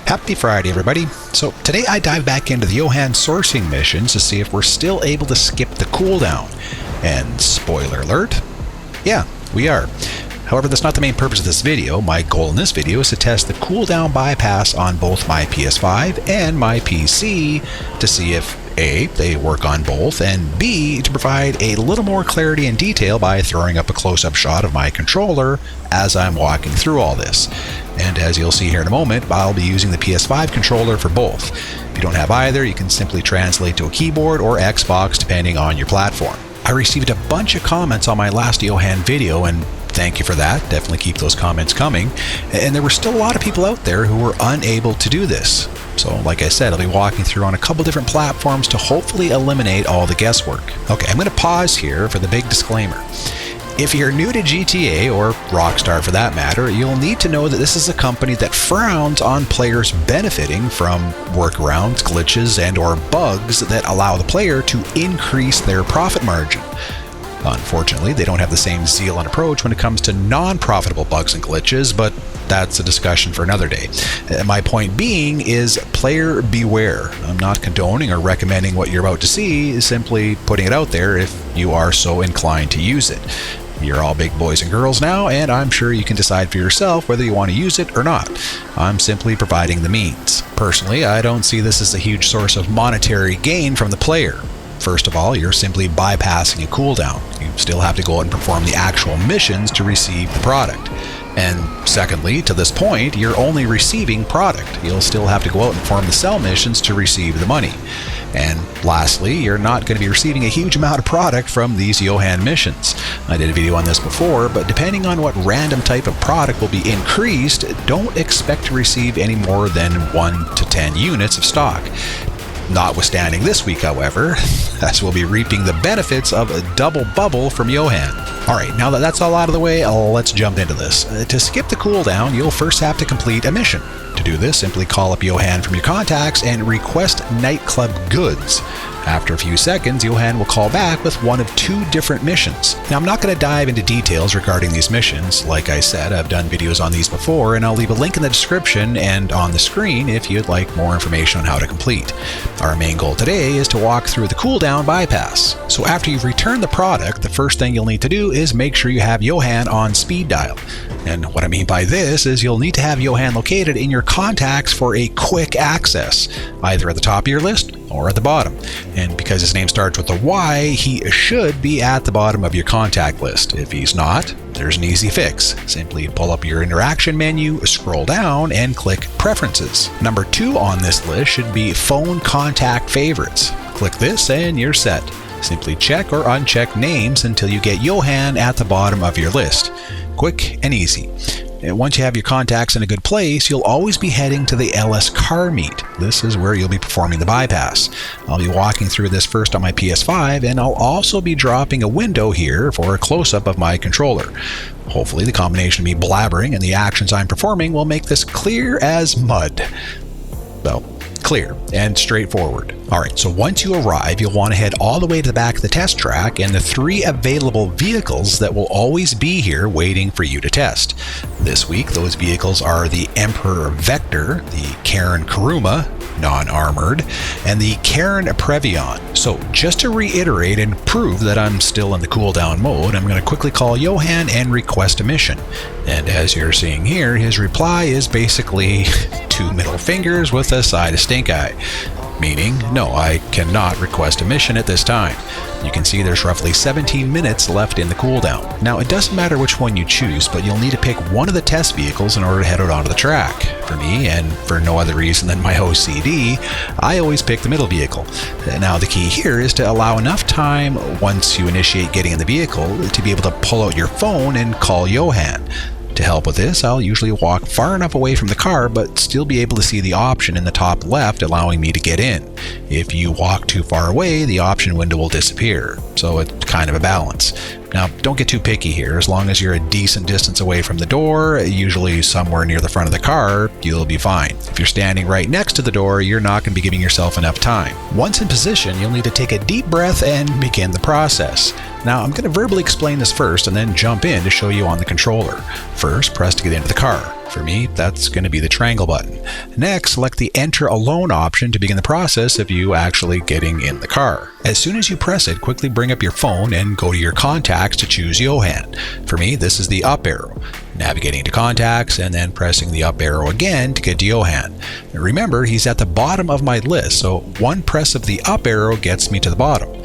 Happy Friday, everybody. So today I dive back into the Yohan sourcing missions to see if we're still able to skip the cooldown. And spoiler alert, yeah, we are. However, that's not the main purpose of this video. My goal in this video is to test the cooldown bypass on both my PS5 and my PC to see if A, they work on both, and B, to provide a little more clarity and detail by throwing up a close-up shot of my controller as I'm walking through all this. And as you'll see here in a moment, I'll be using the PS5 controller for both. If you don't have either, you can simply translate to a keyboard or Xbox depending on your platform. I received a bunch of comments on my last Yohan video, and thank you for that. Definitely keep those comments coming. And there were still a lot of people out there who were unable to do this. So like I said, I'll be walking through on a couple different platforms to hopefully eliminate all the guesswork. Okay, I'm going to pause here for the big disclaimer. If you're new to GTA, or Rockstar for that matter, you'll need to know that this is a company that frowns on players benefiting from workarounds, glitches, and or bugs that allow the player to increase their profit margin. Unfortunately, they don't have the same zeal and approach when it comes to non-profitable bugs and glitches, but that's a discussion for another day. My point being is player beware. I'm not condoning or recommending what you're about to see, simply putting it out there if you are so inclined to use it. You're all big boys and girls now, and I'm sure you can decide for yourself whether you want to use it or not. I'm simply providing the means. Personally, I don't see this as a huge source of monetary gain from the player. First of all, you're simply bypassing a cooldown. You still have to go out and perform the actual missions to receive the product. And secondly, to this point, you're only receiving product. You'll still have to go out and perform the sell missions to receive the money. And lastly, you're not going to be receiving a huge amount of product from these Yohan missions. I did a video on this before, but depending on what random type of product will be increased, don't expect to receive any more than 1 to 10 units of stock. Notwithstanding this week, however, as we'll be reaping the benefits of a double bubble from Yohan. Alright, now that that's all out of the way, let's jump into this. To skip the cooldown, you'll first have to complete a mission. To do this, simply call up Yohan from your contacts and request Nightclub goods. After a few seconds, Yohan will call back with one of 2 different missions. Now, I'm not going to dive into details regarding these missions. Like I said, I've done videos on these before, and I'll leave a link in the description and on the screen if you'd like more information on how to complete. Our main goal today is to walk through the cooldown bypass. So after you've returned the product, the first thing you'll need to do is make sure you have Yohan on speed dial. And what I mean by this is you'll need to have Yohan located in your contacts for a quick access, either at the top of your list or at the bottom. And because his name starts with a Y, he should be at the bottom of your contact list. If he's not, there's an easy fix. Simply pull up your interaction menu, scroll down, and click Preferences. Number 2 on this list should be Phone Contact Favorites. Click this and you're set. Simply check or uncheck names until you get Yohan at the bottom of your list. Quick and easy. And once you have your contacts in a good place, you'll always be heading to the LS car meet. This is where you'll be performing the bypass. I'll be walking through this first on my PS5, and I'll also be dropping a window here for a close-up of my controller. Hopefully the combination of me blabbering and the actions I'm performing will make this clear as mud. Well, clear and straightforward. Alright, so once you arrive, you'll want to head all the way to the back of the test track and the 3 available vehicles that will always be here waiting for you to test. This week, those vehicles are the Emperor Vector, the Karen Kuruma, non-armored, and the Karen Previon. So just to reiterate and prove that I'm still in the cooldown mode, I'm going to quickly call Yohan and request a mission. And as you're seeing here, his reply is basically 2 middle fingers with a side of stink eye. Meaning, no, I cannot request a mission at this time. You can see there's roughly 17 minutes left in the cooldown. Now, it doesn't matter which one you choose, but you'll need to pick one of the test vehicles in order to head out onto the track. For me, and for no other reason than my OCD, I always pick the middle vehicle. Now, the key here is to allow enough time once you initiate getting in the vehicle to be able to pull out your phone and call Yohan. To help with this, I'll usually walk far enough away from the car but still be able to see the option in the top left allowing me to get in. If you walk too far away, the option window will disappear, so it's kind of a balance. Now, don't get too picky here. As long as you're a decent distance away from the door, usually somewhere near the front of the car, you'll be fine. If you're standing right next to the door, you're not going to be giving yourself enough time. Once in position, you'll need to take a deep breath and begin the process. Now, I'm going to verbally explain this first and then jump in to show you on the controller. First, press to get into the car. For me, that's going to be the triangle button. Next, select the Enter Alone option to begin the process of you actually getting in the car. As soon as you press it, quickly bring up your phone and go to your contacts to choose Yohan. For me, this is the up arrow. Navigating to contacts and then pressing the up arrow again to get to Yohan. Remember, he's at the bottom of my list, so one press of the up arrow gets me to the bottom.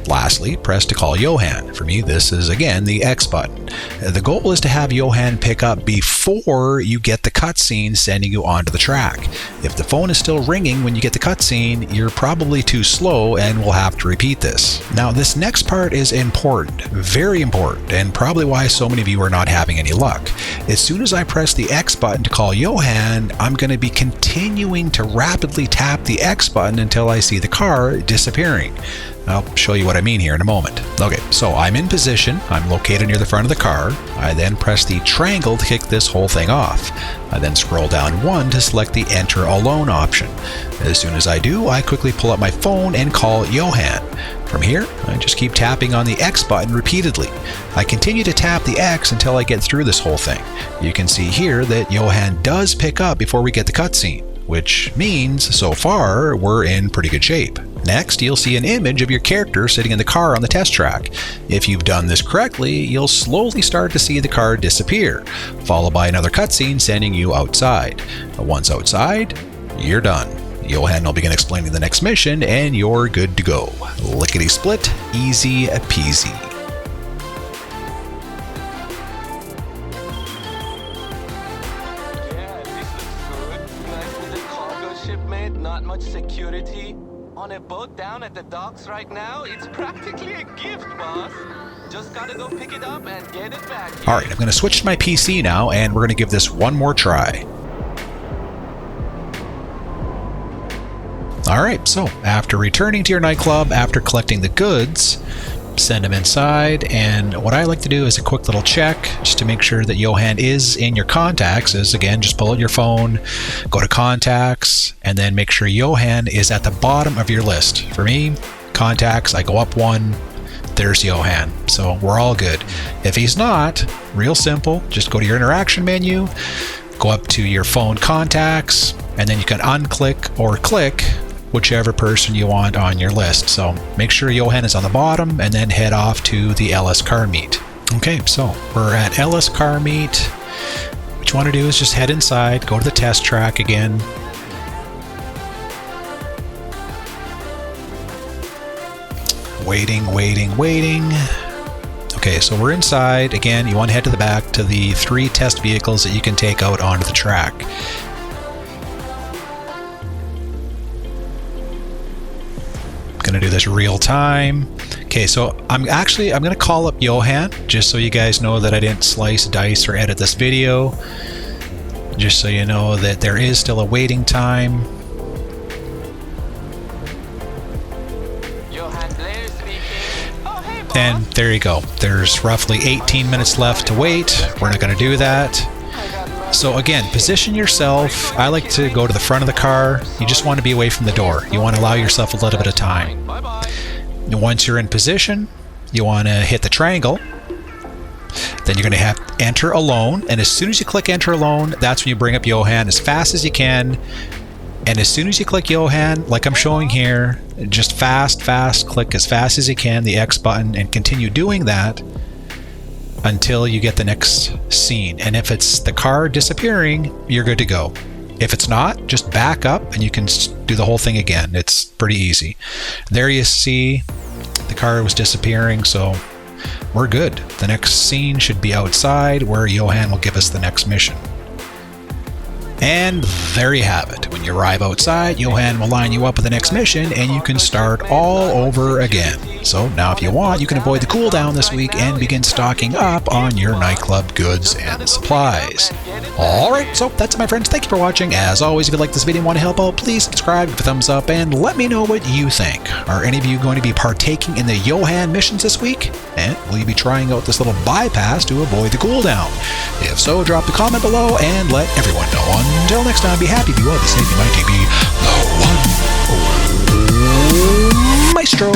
Lastly, press to call Yohan. For me, this is again the X button. The goal is to have Yohan pick up before you get the cutscene sending you onto the track. If the phone is still ringing when you get the cutscene, you're probably too slow and will have to repeat this. Now, this next part is important, very important, and probably why so many of you are not having any luck. As soon as I press the X button to call Yohan, I'm going to be continuing to rapidly tap the X button until I see the car disappearing. I'll show you what I mean here in a moment. Okay, so I'm in position. I'm located near the front of the car. I then press the triangle to kick this whole thing off. I then scroll down one to select the Enter Alone option. As soon as I do, I quickly pull up my phone and call Yohan. From here, I just keep tapping on the X button repeatedly. I continue to tap the X until I get through this whole thing. You can see here that Yohan does pick up before we get the cutscene, which means, so far, we're in pretty good shape. Next, you'll see an image of your character sitting in the car on the test track. If you've done this correctly, you'll slowly start to see the car disappear, followed by another cutscene sending you outside. Once outside, you're done. Yohan will begin explaining the next mission, and you're good to go. Lickety-split, easy peasy. Yeah, this looks good. Nice little cargo shipment, not much security. On a boat down at the docks right now, it's practically a gift, boss. Just gotta go pick it up and get it back. Alright, I'm going to switch to my PC now, and we're going to give this one more try. Alright, so after returning to your nightclub, after collecting the goods, send them inside, and what I like to do is a quick little check just to make sure that Yohan is in your contacts. Is again, just pull out your phone, go to contacts, and then make sure Yohan is at the bottom of your list. For me, contacts, I go up one, there's Yohan, so we're all good. If he's not, real simple, just go to your interaction menu, go up to your phone contacts, and then you can unclick or click whichever person you want on your list. So make sure Yohan is on the bottom and then head off to the LS car meet. Okay, so we're at LS car meet. What you want to do is just head inside, go to the test track again. Waiting. Okay, so we're inside. Again, you want to head to the back to the 3 test vehicles that you can take out onto the track. Going to do this real time. Okay, so I'm going to call up Yohan just so you guys know that I didn't slice, dice, or edit this video. Just so you know that there is still a waiting time. And there you go. There's roughly 18 minutes left to wait. We're not going to do that. So again, position yourself. I like to go to the front of the car. You just want to be away from the door. You want to allow yourself a little bit of time. Once you're in position, you want to hit the triangle. Then you're going to have Enter Alone. And as soon as you click Enter Alone, that's when you bring up Yohan as fast as you can. And as soon as you click Yohan, like I'm showing here, just fast, click as fast as you can, the X button, and continue doing that until you get the next scene. And if it's the car disappearing, you're good to go. If it's not, just back up and you can do the whole thing again. It's pretty easy. There you see the car was disappearing, so we're good. The next scene should be outside where Yohan will give us the next mission. And there you have it. When you arrive outside, Yohan will line you up with the next mission and you can start all over again. So now if you want, you can avoid the cooldown this week and begin stocking up on your nightclub goods and supplies. Alright, so that's it, my friends. Thank you for watching. As always, if you like this video and want to help out, please subscribe, give a thumbs up, and let me know what you think. Are any of you going to be partaking in the Yohan missions this week? And will you be trying out this little bypass to avoid the cooldown? If so, drop a comment below and let everyone know. Until next time, be happy, be well, be safe, be mighty, be the one. Maestro.